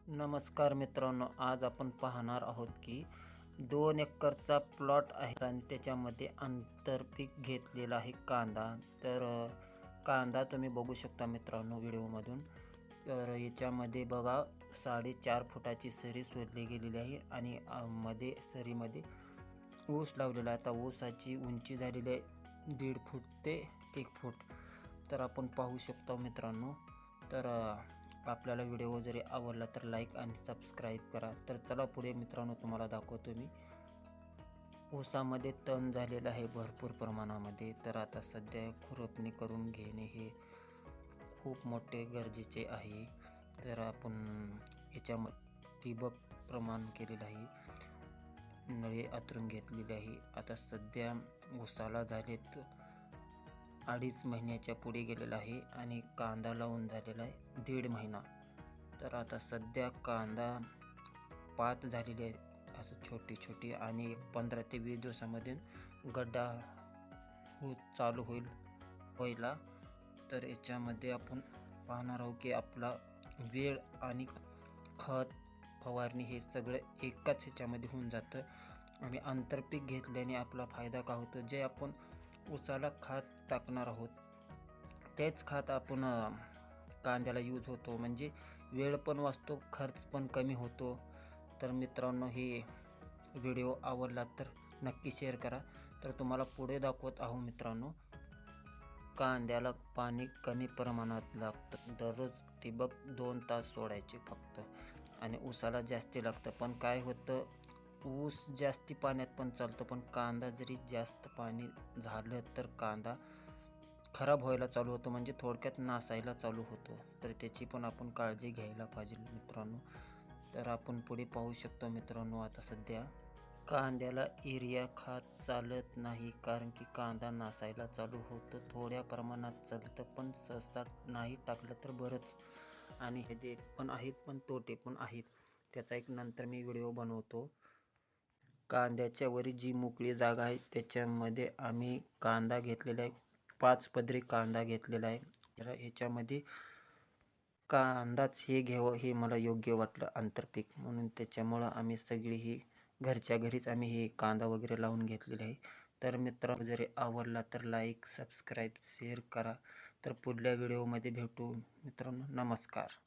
नमस्कार मित्रांनो, आज आपण पाहणार आहोत की 2 एकरचा प्लॉट आहे आणि त्याच्यामध्ये आंतरपीक घेतलेला आहे कांदा. तर कांदा तुम्ही बघू शकता मित्रांनो व्हिडिओमधून. तर याच्यामध्ये बघा 4.5 फुटाची सरी शोधली गेलेली आहे आणि मध्ये सरीमध्ये ऊस लावलेला आहे. आता ऊसाची उंची झालेली आहे 1.5 फूट ते 1 फूट. तर आपण पाहू शकतो मित्रांनो. तर आपल्याला व्हिडिओ जरी आवडला तर लाईक आणि सबस्क्राईब करा. तर चला पुढे मित्रांनो तुम्हाला दाखवतो मी. ऊसामध्ये तण झालेलं आहे भरपूर प्रमाणामध्ये. तर आता सध्या खुरपणी करून घेणे हे खूप मोठे गरजेचे आहे. तर आपण याच्यामध्ये ठिबक प्रमाण केलेलं आहे, नळे अंतरून घेतलेले आहे. आता सध्या ऊसाला झालेत 2.5 महिन्याच्या पुढे गेलेला आहे आणि कांदा लावून झालेला आहे 1.5 महिना. तर आता सध्या कांदा पात झालेली आहे असं छोटी छोटी आणि 15 ते 20 दिवसामध्ये गड्डा चालू होईल व्हायला. तर याच्यामध्ये आपण पाहणार आहोत की आपला वेळ आणि खत फवारणी हे सगळं एकाच ह्याच्यामध्ये होऊन जातं. आणि आंतरपीक घेतल्याने आपला फायदा का होतो, जे आपण ऊसाला खत टाकणार आहोत तेच खत आपण कांद्याला यूज होतो, म्हणजे वेळ पण वाचतो, खर्च पण कमी होतो. तर मित्रांनो, हे व्हिडिओ आवडला तर नक्की शेअर करा. तर तुम्हाला पुढे दाखवत आहो मित्रांनो. कांद्याला पाणी कमी प्रमाणात लागतं, दररोज ठिबक 2 तास सोडायचे फक्त. आणि ऊसाला जास्ती लागतं. पण काय होतं, ऊस जास्ती पाण्यात पण चालतो, पण कांदा जरी जास्त पाणी झालं तर कांदा खराब व्हायला चालू होतो, म्हणजे थोडक्यात नासायला चालू होतो. तर त्याची पण आपण काळजी घ्यायला पाहिजे मित्रांनो. तर आपण पुढे पाहू शकतो मित्रांनो. आता सध्या कांद्याला युरिया खत चालत नाही, कारण की कांदा नासायला चालू होतो. थोड्या प्रमाणात चालतं, पण सहसा नाही टाकलं तर बरंच. आणि हे पण आहेत, पण तोटे पण आहेत. त्याचा एक नंतर मी व्हिडिओ बनवतो. कांद्याच्या वरी जी मोकळी जागा आहे त्याच्यामध्ये आम्ही कांदा घेतलेला आहे, 5 पदरी कांदा घेतलेला आहे. तर ह्याच्यामध्ये कांदाच हे घ्यावं हे मला योग्य वाटलं आंतरपीक म्हणून. त्याच्यामुळं आम्ही सगळी ही घरच्या घरीच आम्ही हे कांदा वगैरे लावून घेतलेले आहे. तर मित्रांनो, जरी आवडला तर लाईक, सबस्क्राईब, शेअर करा. तर पुढल्या व्हिडिओमध्ये भेटू मित्रांनो. नमस्कार.